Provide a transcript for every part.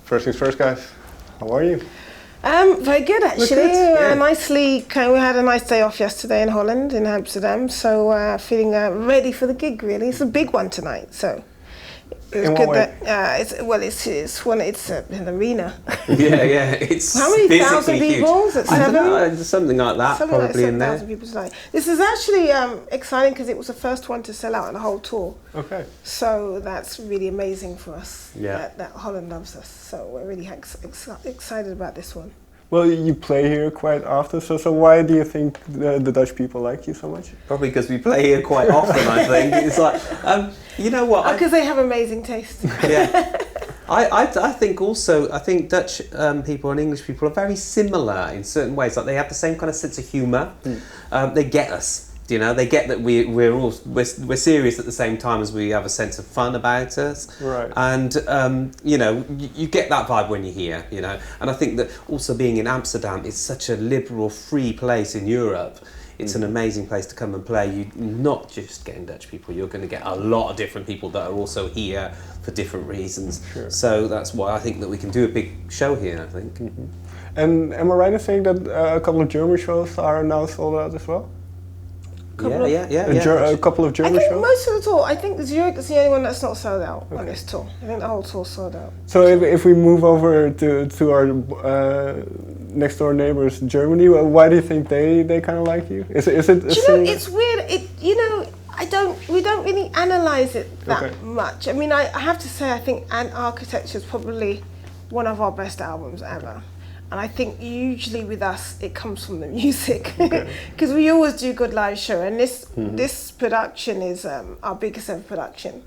First things first, guys. How are you? Very good actually. Good, yeah. We had a nice day off yesterday in Holland, in Amsterdam. So feeling ready for the gig. Really, it's a big one tonight. So it's In good what way? that it's an arena. Yeah. It's How many thousand physically huge. people? Is it I don't 7? know, something like that, Something probably like in there. 7,000 people tonight. This is actually exciting because it was the first one to sell out on the whole tour. Okay. So that's really amazing for us. Yeah. That Holland loves us. So we're really excited about this one. Well, you play here quite often, so why do you think the Dutch people like you so much? Probably because we play here quite often, I think. It's like, you know what? Because they have amazing taste. Yeah. I think also, Dutch people and English people are very similar in certain ways. Like they have the same kind of sense of humour. They get us. You know, they get that we're serious at the same time as we have a sense of fun about us. Right. And you know, you get that vibe when you're here. You know, and I think that also being in Amsterdam is such a liberal, free place in Europe. It's an amazing place to come and play. You're not just getting Dutch people. You're going to get a lot of different people that are also here for different reasons. Sure. So that's why I think that we can do a big show here. I think. And am I right in saying that a couple of German shows are now sold out as well? A couple of German I think shows? most of the tour, I think Zurich is the only one that's not sold out on this tour. I think the whole tour's sold out. So if we move over to our next door neighbors, Germany, why do you think they kind of like you? Is it? It's weird. We don't really analyse it that much. I mean, I have to say, I think Anarchytechture is probably one of our best albums ever. And I think usually with us, it comes from the music, because we always do good live show. And this production is our biggest ever production.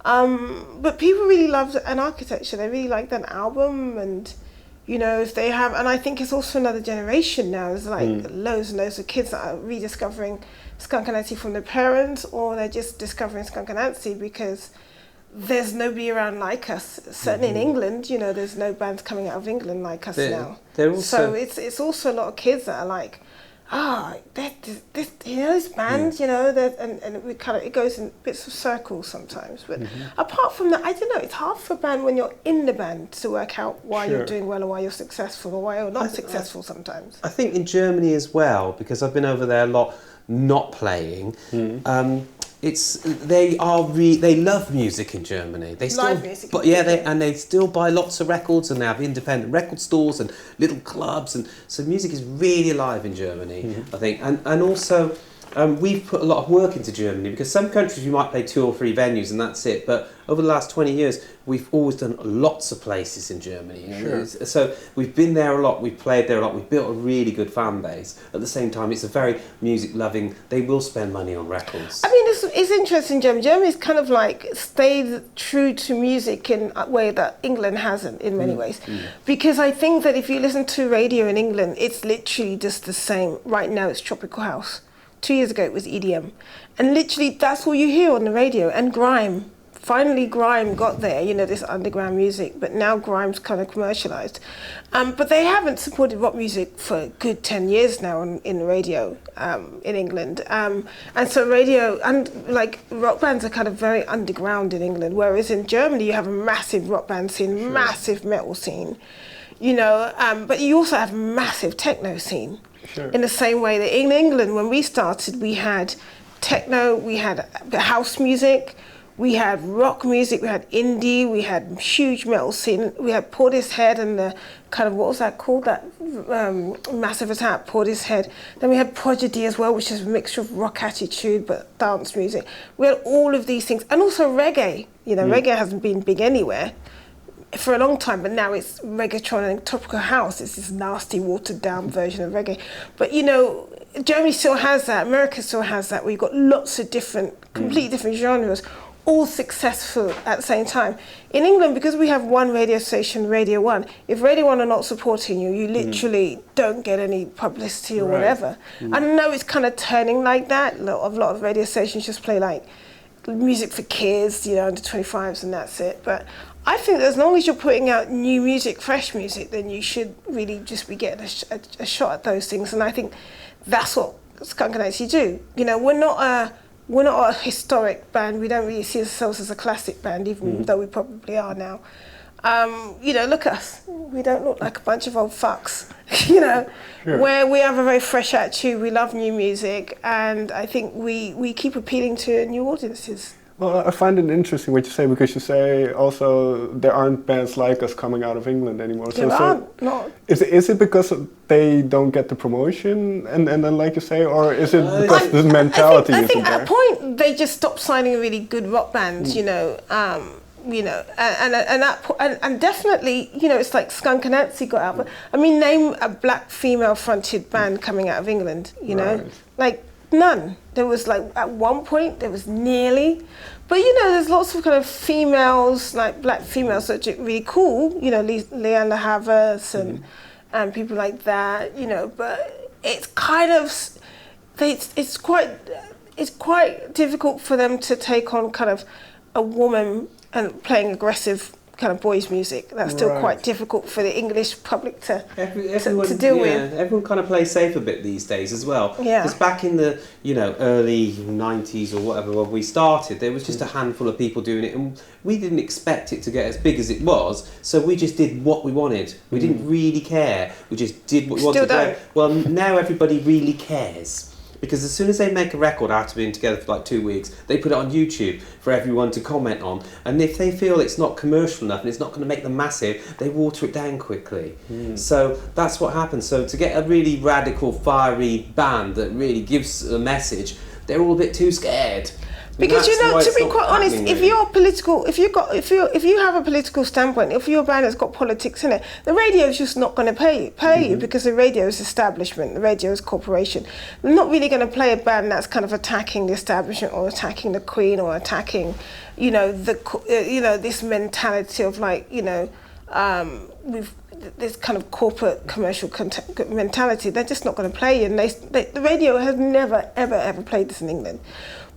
But people really love Anarchytechture. They really like that album, and you know, if they have, and I think it's also another generation now. There's like loads and loads of kids that are rediscovering Skunk Anansie from their parents, or they're just discovering Skunk Anansie because there's nobody around like us. Certainly in England, you know, there's no bands coming out of England like us now. So it's also a lot of kids that are like, you know, this band, you know, and we kind of, it goes in bits of circles sometimes. But apart from that, I don't know, it's hard for a band when you're in the band to work out why you're doing well or why you're successful or why you're not successful sometimes. I think in Germany as well, because I've been over there a lot not playing, they love music in Germany. They still, Live music. But they still buy lots of records, and they have independent record stores and little clubs, and so music is really alive in Germany. I think, and also we've put a lot of work into Germany, because some countries you might play 2 or 3 venues and that's it, but over the last 20 years we've always done lots of places in Germany. You know? So we've been there a lot, we've played there a lot, we've built a really good fan base. At the same time, it's a very music loving, they will spend money on records. I mean, it's interesting. Germany's kind of like stayed true to music in a way that England hasn't in many ways, because I think that if you listen to radio in England, it's literally just the same. Right now it's tropical house. 2 years ago it was EDM, and literally that's all you hear on the radio. And grime, finally grime got there, you know, this underground music, but now grime's kind of commercialized. But they haven't supported rock music for a good 10 years now in the radio in England. And so radio and like rock bands are kind of very underground in England, whereas in Germany you have a massive rock band scene, massive metal scene, you know, but you also have massive techno scene. In the same way that in England, when we started, we had techno, we had house music, we had rock music, we had indie, we had huge metal scene, we had Portishead and the kind of, what was that called, that Massive Attack, Portishead. Then we had Prodigy as well, which is a mixture of rock attitude but dance music. We had all of these things, and also reggae. You know, reggae hasn't been big anywhere for a long time, but now it's reggaeton and tropical house. It's this nasty, watered-down version of reggae. But you know, Germany still has that. America still has that. We've got lots of different, completely different genres, all successful at the same time. In England, because we have one radio station, Radio 1, if Radio 1 are not supporting you, you literally don't get any publicity or whatever. I know it's kind of turning like that. A lot of radio stations just play like music for kids, you know, under 25s, and that's it. But I think that as long as you're putting out new music, fresh music, then you should really just be getting a shot at those things. And I think that's what Skunk Anansie do. You know, we're not a historic band. We don't really see ourselves as a classic band, even though we probably are now. You know, look at us. We don't look like a bunch of old fucks, you know, Sure. where we have a very fresh attitude, we love new music, and I think we keep appealing to new audiences. Well, I find it interesting what you say, because you say also there aren't bands like us coming out of England anymore. There aren't, not. Is it because they don't get the promotion, and then like you say, or is it because the mentality I isn't think there? at a point they just stopped signing really good rock bands, you know, and definitely, you know, it's like Skunk Anansie got out. But I mean, name a black female-fronted band coming out of England, you know, Right. like none. There was like at one point there was nearly, but you know, there's lots of kind of females, like black females, that are really cool, you know, Leanna Havas and people like that, you know. But it's kind of it's quite difficult for them to take on kind of a woman and playing aggressive kind of boys music. That's still Right. quite difficult for the English public to Everyone, deal with. Everyone kind of plays safe a bit these days as well. Yeah. Because back in the early 90s or whatever when we started, there was just a handful of people doing it, and we didn't expect it to get as big as it was. So we just did what we wanted. We didn't really care. We just did what we Still wanted. don't. Well, now everybody really cares. Because as soon as they make a record after being together for like 2 weeks, they put it on YouTube for everyone to comment on. And if they feel it's not commercial enough and it's not going to make them massive, they water it down quickly. So that's what happens. So to get a really radical, fiery band that really gives a message, they're all a bit too scared. Because you know, That's why to it's be not quite honest, happening, if really. you're political, if you have a political standpoint, if your band has got politics in it, the radio is just not going to pay you, because the radio is establishment, the radio is corporation. They're not really going to play a band that's kind of attacking the establishment or attacking the Queen or attacking, you know, this mentality of like, you know, we've this kind of corporate commercial mentality. They're just not going to play, and the radio has never ever played this in England.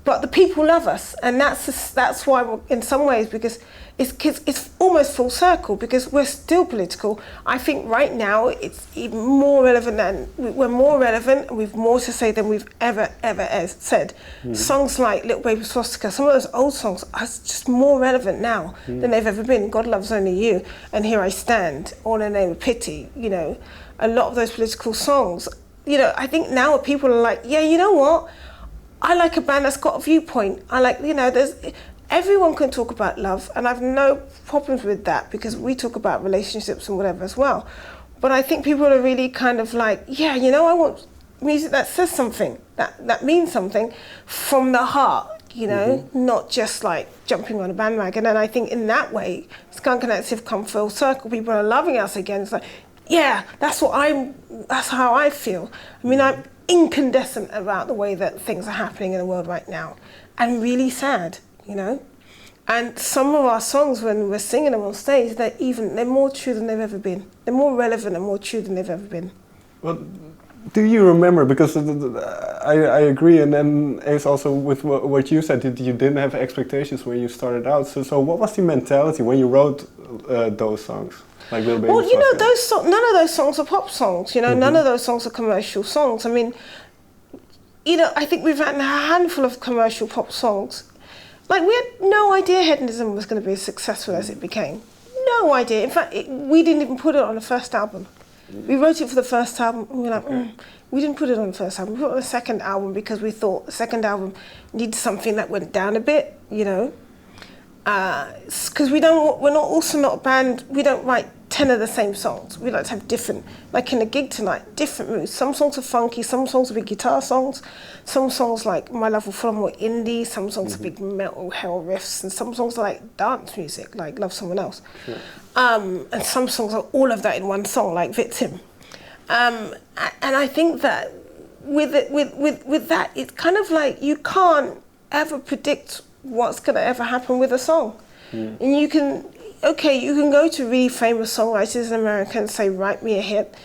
But the people love us, and that's why, in some ways, because it's almost full circle, because we're still political. I think right now it's even more relevant we're more relevant, and we've more to say than we've ever said. Songs like Little Baby Swastika, some of those old songs are just more relevant now than they've ever been. God Loves Only You and Here I Stand, All in the Name of Pity, you know, a lot of those political songs, you know, I think now people are like, yeah, you know what? I like a band that's got a viewpoint. I like, you know, everyone can talk about love, and I've no problems with that, because we talk about relationships and whatever as well. But I think people are really kind of like, yeah, you know, I want music that says something, that means something from the heart, you know, not just like jumping on a bandwagon. And I think in that way, Skunk Anansie have come full circle. People are loving us again. It's like, yeah, that's how I feel. I mean, I'm incandescent about the way that things are happening in the world right now, and really sad, you know. And some of our songs, when we're singing them on stage, they're more true than they've ever been. They're more relevant and more true than they've ever been. Well, do you remember, because I agree, and then Ace, also with what you said, you didn't have expectations when you started out. So what was the mentality when you wrote those songs? Like Little Baby Well, you know, Swastika? none of those songs are pop songs, you know, none of those songs are commercial songs. I mean, you know, I think we've had a handful of commercial pop songs. Like, we had no idea Hedonism was going to be as successful as it became. No idea. In fact, we didn't even put it on the first album. We wrote it for the first album, and we were like, we didn't put it on the first album. We put it on the second album because we thought the second album needed something that went down a bit, you know. Because we're also not a band, we don't write 10 of the same songs. We like to have different, like in a gig tonight, different moods. Some songs are funky, some songs will be guitar songs, some songs like My Love Will Follow more indie, some songs are big metal hell riffs, and some songs are like dance music, like Love Someone Else. Sure. And some songs are all of that in one song, like Victim. And I think that with that, it's kind of like you can't ever predict what's going to ever happen with a song. And you can go to really famous songwriters in America and say, write me a hit,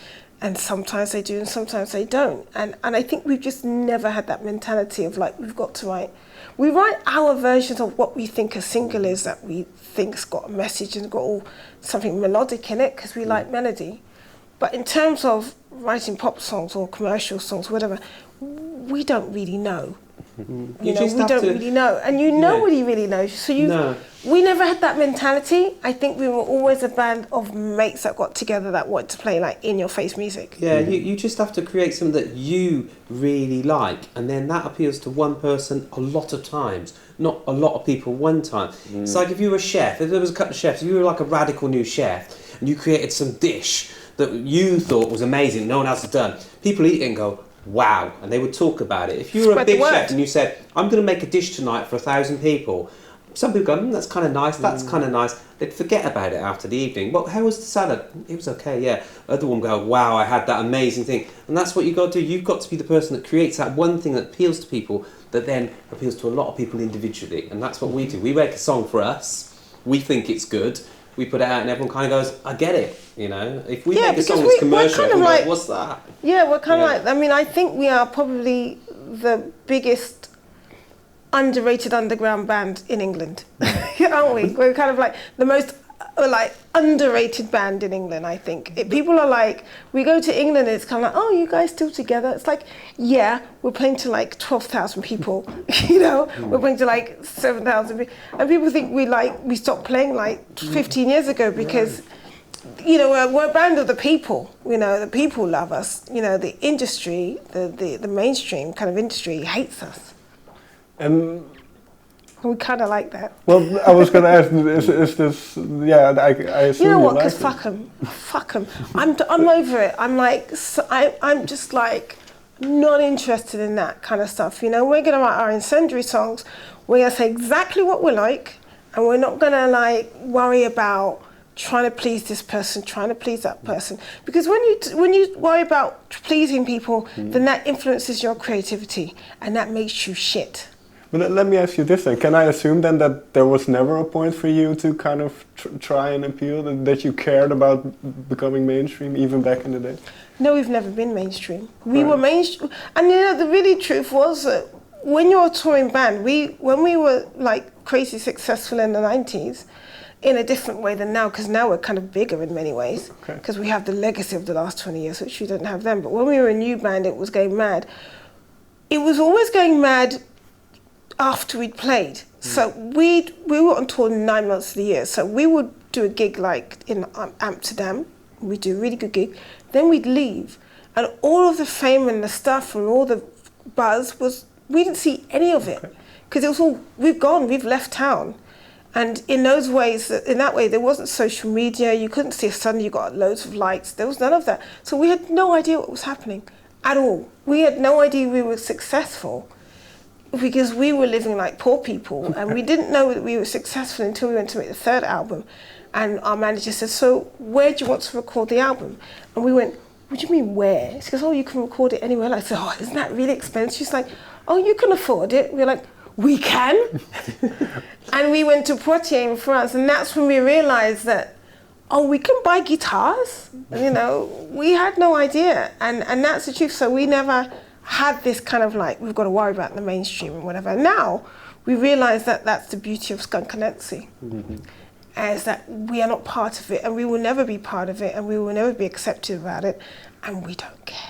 and sometimes they do and sometimes they don't. And I think we've just never had that mentality of like, we've got to write. We write our versions of what we think a single is, that we think's got a message and got something melodic in it, because we like melody. But in terms of writing pop songs or commercial songs, whatever, we don't really know. You know, we don't really know, and nobody really knows. So we never had that mentality. I think we were always a band of mates that got together that wanted to play like in-your-face music. Yeah, you just have to create something that you really like, and then that appeals to one person a lot of times, not a lot of people one time. It's like if you were a chef, if there was a couple of chefs, if you were like a radical new chef, and you created some dish that you thought was amazing, no one else had done, people eat it and go, wow, and they would talk about it. If you were a big chef and you said, I'm going to make a dish tonight for 1,000 people, some people go, that's kind of nice, that's kind of nice. They'd forget about it after the evening. Well, how was the salad? It was okay, yeah. Other one go, wow, I had that amazing thing. And that's what you've got to do. You've got to be the person that creates that one thing that appeals to people, that then appeals to a lot of people individually. And that's what we do. We make a song for us. We think it's good. We put it out and everyone kind of goes, I get it, you know. If we make a song that's commercial, everyone goes, what's that? Yeah, we're kind of like, I mean, I think we are probably the biggest underrated underground band in England, aren't we? We're kind of like the most underrated band in England, I think. People are like, we go to England and it's kind of like, oh, you guys still together? It's like, yeah, we're playing to like 12,000 people, you know, we're playing to like 7,000 people. And people think we stopped playing like 15 years ago because, you know, we're a band of the people, you know, the people love us, you know, the industry, the mainstream kind of industry hates us. And we kind of like that. Well, I was going to ask, is this, yeah, I assume you know what, because like fuck them. I'm over it. I'm like, I'm just like not interested in that kind of stuff. You know, we're going to write our incendiary songs. We're going to say exactly what we like, and we're not going to like worry about trying to please this person, trying to please that person. Because when you worry about pleasing people, then that influences your creativity, and that makes you shit. But let me ask you this then. Can I assume then that there was never a point for you to kind of try and appeal, that you cared about becoming mainstream even back in the day? No, we've never been mainstream. We were mainstream. And you know, the really truth was that when you're a touring band, when we were like crazy successful in the 90s, in a different way than now, because now we're kind of bigger in many ways, because we have the legacy of the last 20 years, which we didn't have then. But when we were a new band, it was going mad. It was always going mad after we'd played. So we were on tour 9 months of the year. So we would do a gig like in Amsterdam. We'd do a really good gig. Then we'd leave. And all of the fame and the stuff and all the buzz we didn't see any of it. Because it was all, we've left town. And in those ways, in that way, there wasn't social media. You couldn't see suddenly you got loads of likes. There was none of that. So we had no idea what was happening at all. We had no idea we were successful, because we were living like poor people, and we didn't know that we were successful until we went to make the third album. And our manager said, so where do you want to record the album? And we went, what do you mean where? She goes, oh, you can record it anywhere. I said, oh, isn't that really expensive? She's like, oh, you can afford it. We're like, we can? And we went to Poitiers in France, and that's when we realized that, oh, we can buy guitars? You know, we had no idea. And that's the truth. So we never had this kind of like, we've got to worry about the mainstream and whatever. Now, we realise that that's the beauty of Skunk Anansie, is that we are not part of it, and we will never be part of it, and we will never be accepted about it, and we don't care.